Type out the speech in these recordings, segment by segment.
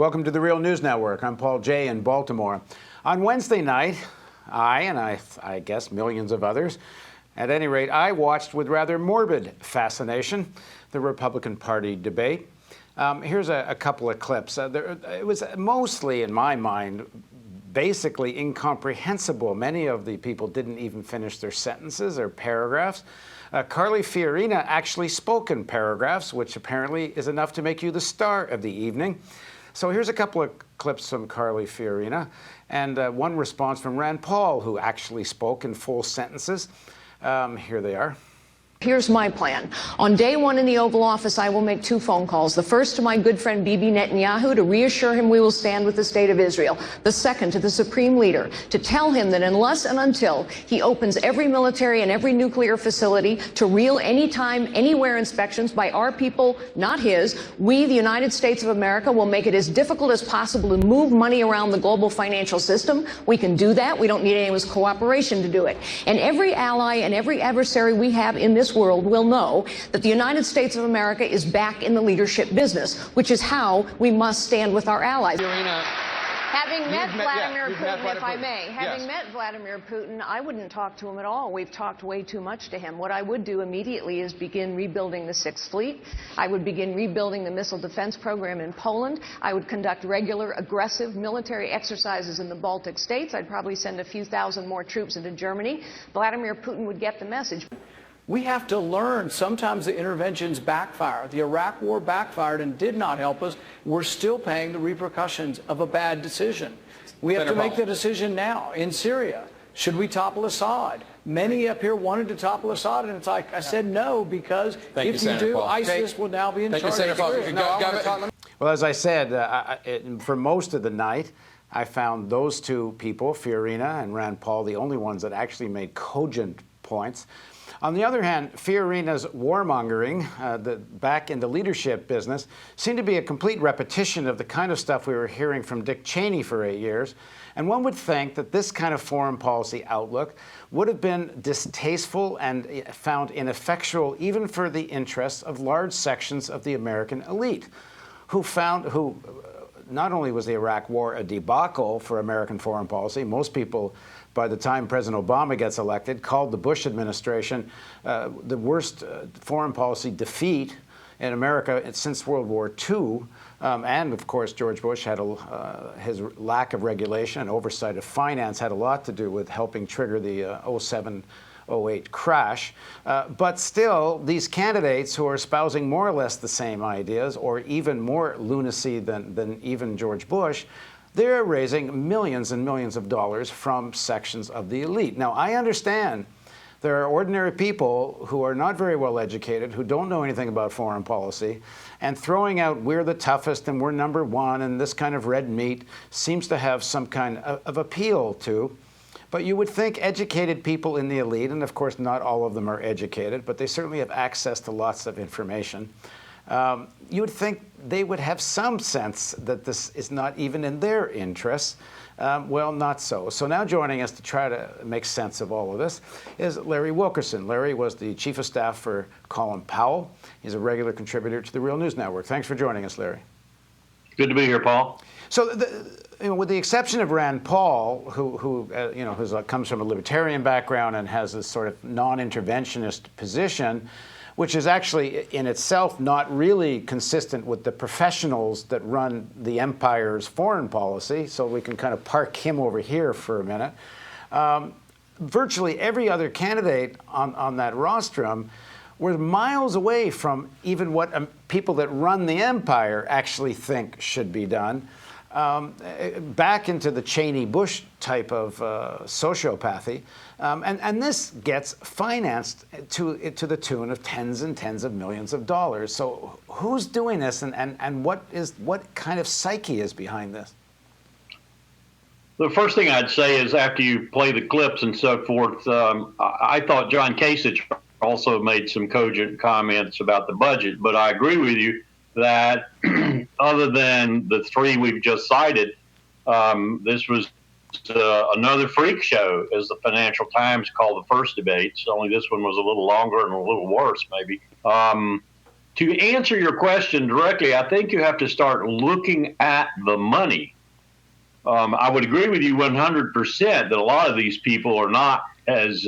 Welcome to the Real News Network. I'm Paul Jay in Baltimore. On Wednesday night, I guess millions of others, at any rate, I watched with rather morbid fascination the Republican Party debate. Here's a couple of clips. It was mostly, in my mind, basically incomprehensible. Many of the people didn't even finish their sentences or paragraphs. Carly Fiorina actually spoke in paragraphs, which apparently is enough to make you the star of the evening. So here's a couple of clips from Carly Fiorina and one response from Rand Paul, who actually spoke in full sentences. Here they are. Here's my plan. On day one in the Oval Office, I will make 2 phone calls. The first to my good friend Bibi Netanyahu to reassure him we will stand with the state of Israel. The second to the Supreme Leader to tell him that unless and until he opens every military and every nuclear facility to real anytime, anywhere inspections by our people, not his, we, the United States of America, will make it as difficult as possible to move money around the global financial system. We can do that. We don't need anyone's cooperation to do it. And every ally and every adversary we have in this world will know that the United States of America is back in the leadership business, which is how we must stand with our allies. Fiorina, Having met Vladimir Putin, if I may, having met Vladimir Putin, I wouldn't talk to him at all. We've talked way too much to him. What I would do immediately is begin rebuilding the Sixth Fleet. I would begin rebuilding the missile defense program in Poland. I would conduct regular, aggressive military exercises in the Baltic states. I'd probably send a few thousand more troops into Germany. Vladimir Putin would get the message. we have to learn. Sometimes the interventions backfire. The Iraq war backfired and did not help us. We're still paying the repercussions of a bad decision. We have to make the decision now in Syria. Should we topple Assad? Many up here wanted to topple Assad, and it's like, I said no, because if you do, ISIS will now be in charge of Syria. Well, as I said, for most of the night, I found those two people, Fiorina and Rand Paul, the only ones that actually made cogent points. On the other hand, Fiorina's warmongering, back in the leadership business, seemed to be a complete repetition of the kind of stuff we were hearing from Dick Cheney for 8 years. And one would think that this kind of foreign policy outlook would have been distasteful and found ineffectual even for the interests of large sections of the American elite, who not only was the Iraq war a debacle for American foreign policy, most people, by the time President Obama gets elected, called the Bush administration the worst foreign policy defeat in America since World War II. And, of course, George Bush had his lack of regulation and oversight of finance had a lot to do with helping trigger the 07-08 crash. But still, these candidates who are espousing more or less the same ideas, or even more lunacy than even George Bush, they're raising millions and millions of dollars from sections of the elite. Now, I understand there are ordinary people who are not very well educated, who don't know anything about foreign policy, and throwing out we're the toughest and we're number one and this kind of red meat seems to have some kind of appeal to. But you would think educated people in the elite, and of course not all of them are educated, but they certainly have access to lots of information. You would think they would have some sense that this is not even in their interests. Well, not so. So now joining us to try to make sense of all of this is Larry Wilkerson. Larry was the chief of staff for Colin Powell. He's a regular contributor to the Real News Network. Thanks for joining us, Larry. Good to be here, Paul. So, with the exception of Rand Paul, who comes from a libertarian background and has this sort of non-interventionist position, which is actually in itself not really consistent with the professionals that run the empire's foreign policy, so we can kind of park him over here for a minute. Virtually every other candidate on that rostrum were miles away from even what people that run the empire actually think should be done. Back into the Cheney-Bush type of sociopathy. And this gets financed to the tune of tens and tens of millions of dollars. So who's doing this, and what kind of psyche is behind this? The first thing I'd say is, after you play the clips and so forth, I thought John Kasich also made some cogent comments about the budget, but I agree with you that other than the three we've just cited, this was another freak show, as the Financial Times called the first debate. So only this one was a little longer and a little worse, maybe. to answer your question directly, I think you have to start looking at the money. I would agree with you 100% that a lot of these people are not as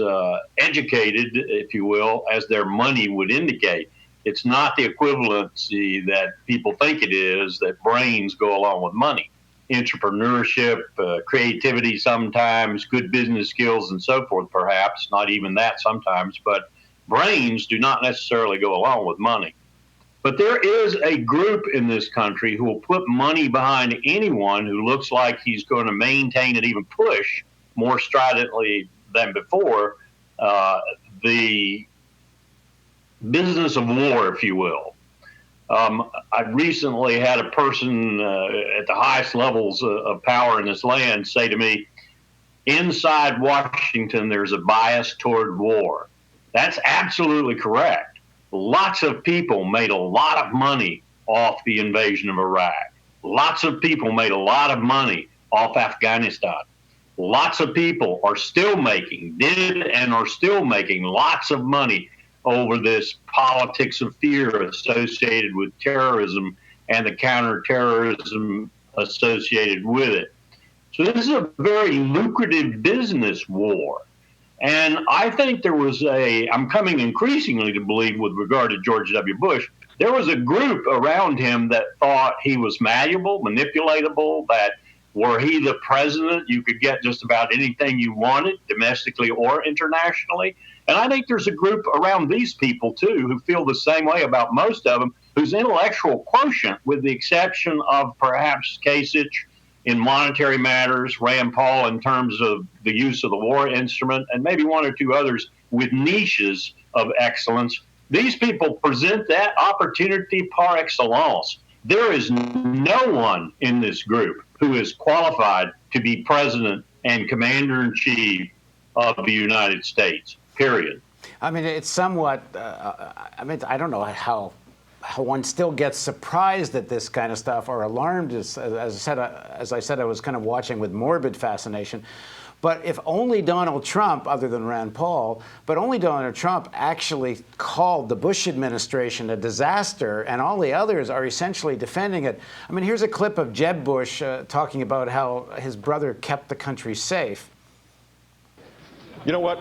educated, if you will, as their money would indicate. It's not the equivalency that people think it is, that brains go along with money. Entrepreneurship, creativity sometimes, good business skills and so forth, perhaps, not even that sometimes, but brains do not necessarily go along with money. But there is a group in this country who will put money behind anyone who looks like he's going to maintain and even push more stridently than before the business of war, if you will. I recently had a person at the highest levels of power in this land say to me, inside Washington, there's a bias toward war. That's absolutely correct. Lots of people made a lot of money off the invasion of Iraq. Lots of people made a lot of money off Afghanistan. Lots of people are still making, did and are still making lots of money over this politics of fear associated with terrorism and the counterterrorism associated with it. So this is a very lucrative business war. And I think there was I'm coming increasingly to believe with regard to George W. Bush, there was a group around him that thought he was malleable, manipulatable, that were he the president, you could get just about anything you wanted, domestically or internationally. And I think there's a group around these people, too, who feel the same way about most of them, whose intellectual quotient, with the exception of perhaps Kasich in monetary matters, Rand Paul in terms of the use of the war instrument, and maybe one or two others with niches of excellence. These people present that opportunity par excellence. There is no one in this group who is qualified to be president and commander-in-chief of the United States, period. I mean, it's somewhat, I don't know how one still gets surprised at this kind of stuff or alarmed. As I said, I was kind of watching with morbid fascination. But if only Donald Trump, other than Rand Paul, but only Donald Trump actually called the Bush administration a disaster, and all the others are essentially defending it. I mean, here's a clip of Jeb Bush talking about how his brother kept the country safe. You know what?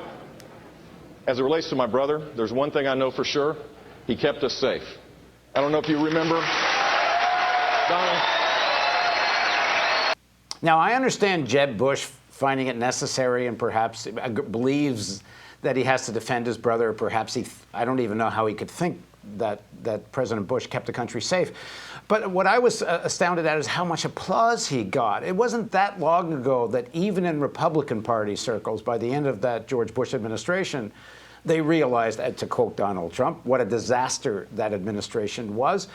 As it relates to my brother, there's one thing I know for sure. He kept us safe. I don't know if you remember, Donald. Now, I understand Jeb Bush finding it necessary and perhaps believes that he has to defend his brother. Or perhaps I don't even know how he could think that President Bush kept the country safe. But what I was astounded at is how much applause he got. It wasn't that long ago that even in Republican Party circles, by the end of that George Bush administration, they realized, to quote Donald Trump, what a disaster that administration was.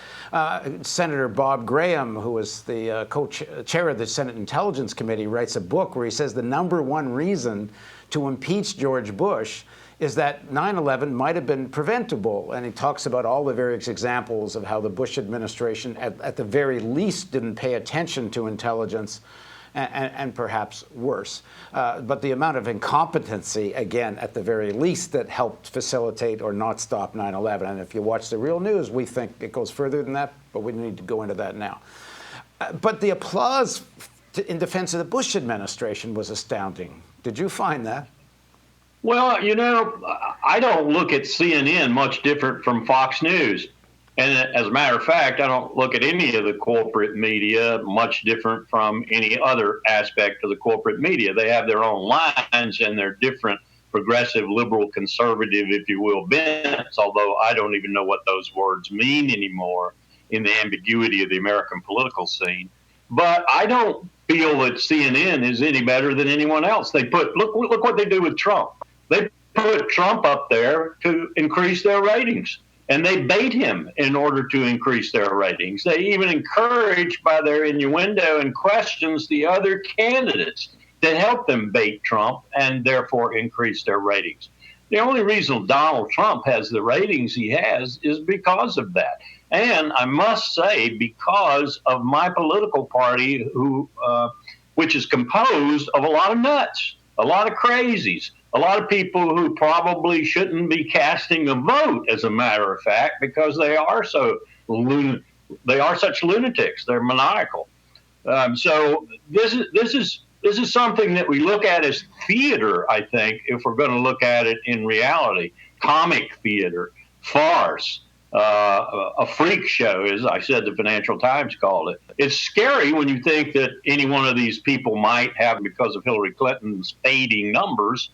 Senator Bob Graham, who was the co-chair of the Senate Intelligence Committee, writes a book where he says the number one reason to impeach George Bush is that 9/11 might have been preventable. And he talks about all the various examples of how the Bush administration, at the very least, didn't pay attention to intelligence, and perhaps worse. But the amount of incompetency, again, at the very least, that helped facilitate or not stop 9/11. And if you watch the real news, we think it goes further than that, but we don't need to go into that now. But the applause in defense of the Bush administration was astounding. Did you find that? Well, you know, I don't look at CNN much different from Fox News. And as a matter of fact, I don't look at any of the corporate media much different from any other aspect of the corporate media. They have their own lines and their different progressive, liberal, conservative, if you will, bents, although I don't even know what those words mean anymore in the ambiguity of the American political scene. But I don't feel that CNN is any better than anyone else. Look what they do with Trump. They put Trump up there to increase their ratings. And they bait him in order to increase their ratings. They even encourage, by their innuendo and questions, the other candidates to help them bait Trump and therefore increase their ratings. The only reason Donald Trump has the ratings he has is because of that. And I must say, because of my political party, which is composed of a lot of nuts, a lot of crazies, A lot of people who probably shouldn't be casting a vote, as a matter of fact, because they are such lunatics. They're maniacal. So this is something that we look at as theater, I think, if we're going to look at it in reality. Comic theater, farce, a freak show, as I said the Financial Times called it. It's scary when you think that any one of these people might have, because of Hillary Clinton's fading numbers,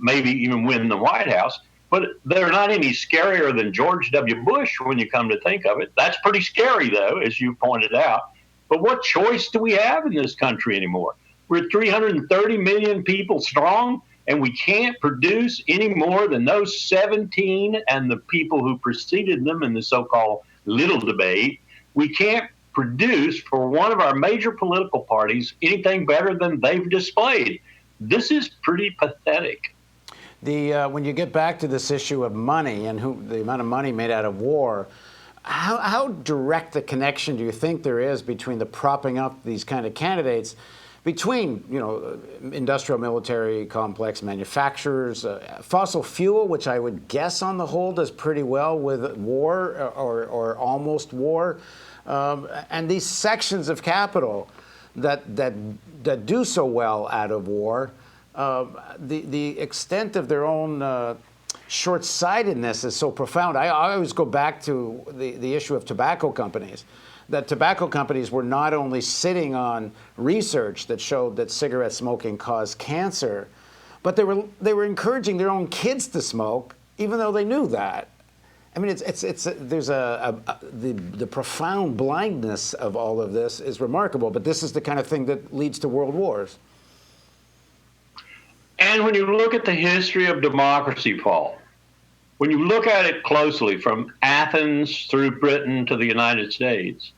maybe even win the White House. But they're not any scarier than George W. Bush when you come to think of it. That's pretty scary, though, as you pointed out. But what choice do we have in this country anymore? We're 330 million people strong, and we can't produce any more than those 17 and the people who preceded them in the so-called little debate. We can't produce for one of our major political parties anything better than they've displayed. This is pretty pathetic. When you get back to this issue of money and the amount of money made out of war, how direct a connection do you think there is between the propping up these kind of candidates, between industrial military complex manufacturers, fossil fuel, which I would guess on the whole does pretty well with war or almost war, and these sections of capital that do so well out of war? The extent of their own short-sightedness is so profound. I always go back to the issue of tobacco companies, that tobacco companies were not only sitting on research that showed that cigarette smoking caused cancer, but they were encouraging their own kids to smoke, even though they knew that. I mean, there's the profound blindness of all of this is remarkable, but this is the kind of thing that leads to world wars. And when you look at the history of democracy, Paul, when you look at it closely from Athens through Britain to the United States,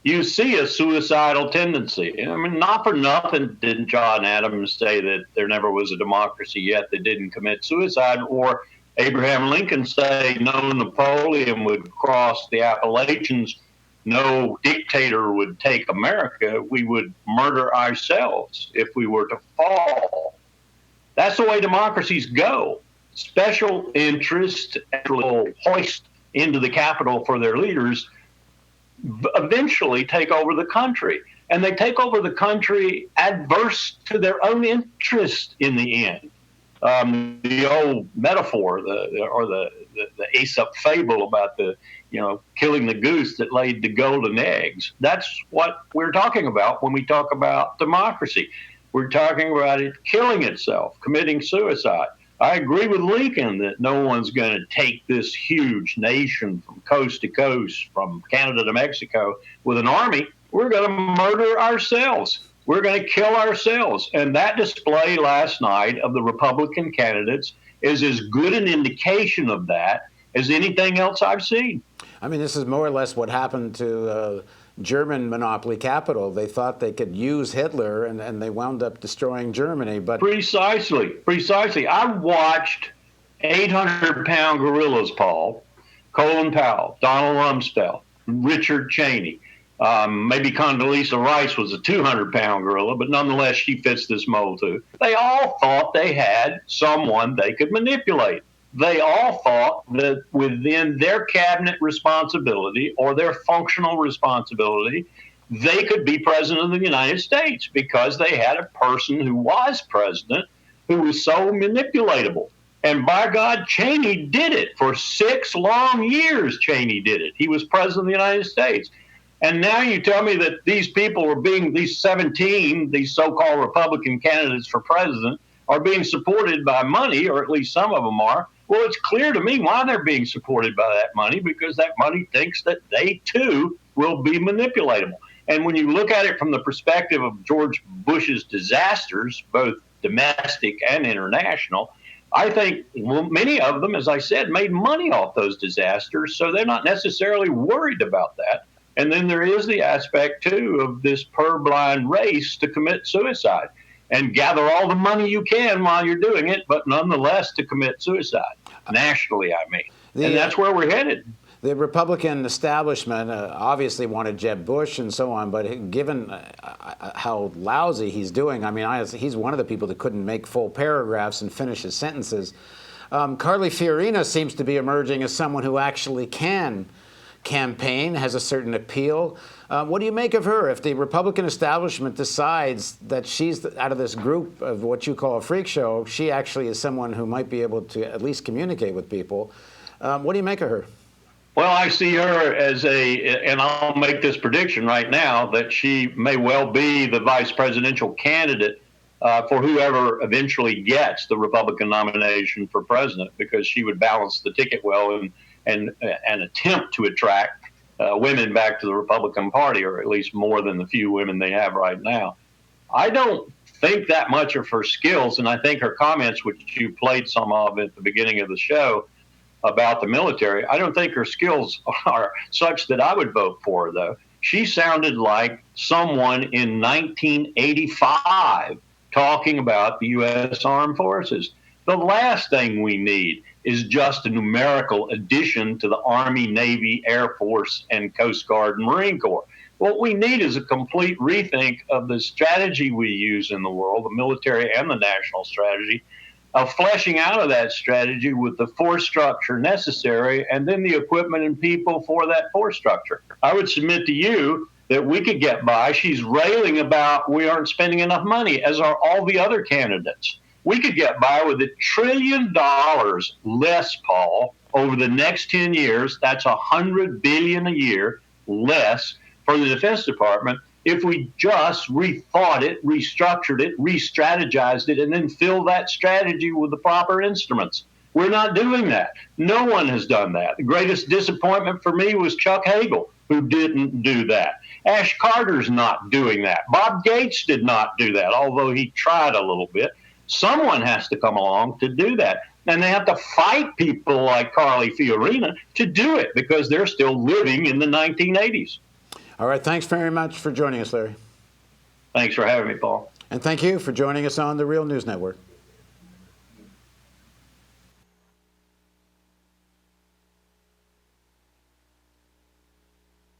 you see a suicidal tendency. I mean, not for nothing didn't John Adams say that there never was a democracy yet that didn't commit suicide, or Abraham Lincoln say no Napoleon would cross the Appalachians, no dictator would take America, we would murder ourselves if we were to fall. That's the way democracies go. Special interest will hoist into the capital for their leaders, eventually take over the country. And they take over the country adverse to their own interest in the end. The old metaphor, the Aesop fable about killing the goose that laid the golden eggs. That's what we're talking about when we talk about democracy. We're talking about it killing itself, committing suicide. I agree with Lincoln that no one's going to take this huge nation from coast to coast, from Canada to Mexico, with an army. We're going to murder ourselves. We're going to kill ourselves. And that display last night of the Republican candidates is as good an indication of that as anything else I've seen. I mean, this is more or less what happened to German monopoly capital. They thought they could use Hitler, and they wound up destroying Germany. But Precisely. I watched 800-pound gorillas, Paul, Colin Powell, Donald Rumsfeld, Richard Cheney. Maybe Condoleezza Rice was a 200-pound gorilla, but nonetheless, she fits this mold too. They all thought they had someone they could manipulate. They all thought that within their cabinet responsibility or their functional responsibility, they could be president of the United States because they had a person who was president who was so manipulatable. And by God, Cheney did it. For 6 long years, Cheney did it. He was president of the United States. And now you tell me that these people are these 17, these so-called Republican candidates for president, are being supported by money, or at least some of them are. Well, it's clear to me why they're being supported by that money, because that money thinks that they, too, will be manipulatable. And when you look at it from the perspective of George Bush's disasters, both domestic and international, I think many of them, as I said, made money off those disasters, so they're not necessarily worried about that. And then there is the aspect, too, of this purblind race to commit suicide and gather all the money you can while you're doing it, but nonetheless to commit suicide, nationally, I mean. And that's where we're headed. The Republican establishment obviously wanted Jeb Bush and so on, but given how lousy he's doing, I mean, he's one of the people that couldn't make full paragraphs and finish his sentences. Carly Fiorina seems to be emerging as someone who actually can campaign, has a certain appeal. What do you make of her? If the Republican establishment decides that she's out of this group of what you call a freak show, she actually is someone who might be able to at least communicate with people. What do you make of her? Well, I see her as and I'll make this prediction right now, that she may well be the vice presidential candidate for whoever eventually gets the Republican nomination for president, because she would balance the ticket well and attempt to attract women back to the Republican Party, or at least more than the few women they have right now. I don't think that much of her skills, and I think her comments, which you played some of at the beginning of the show, about the military, I don't think her skills are such that I would vote for her, though. She sounded like someone in 1985 talking about the U.S. Armed Forces. The last thing we need is just a numerical addition to the Army, Navy, Air Force, and Coast Guard and Marine Corps. What we need is a complete rethink of the strategy we use in the world, the military and the national strategy, of fleshing out of that strategy with the force structure necessary, and then the equipment and people for that force structure. I would submit to you that we could get by. She's railing about we aren't spending enough money, as are all the other candidates. We could get by with $1 trillion less, Paul, over the next 10 years. That's $100 billion a year less for the Defense Department, if we just rethought it, restructured it, re-strategized it, and then fill that strategy with the proper instruments. We're not doing that. No one has done that. The greatest disappointment for me was Chuck Hagel, who didn't do that. Ash Carter's not doing that. Bob Gates did not do that, although he tried a little bit. Someone has to come along to do that. And they have to fight people like Carly Fiorina to do it, because they're still living in the 1980s. All right, thanks very much for joining us, Larry. Thanks for having me, Paul. And thank you for joining us on the Real News Network.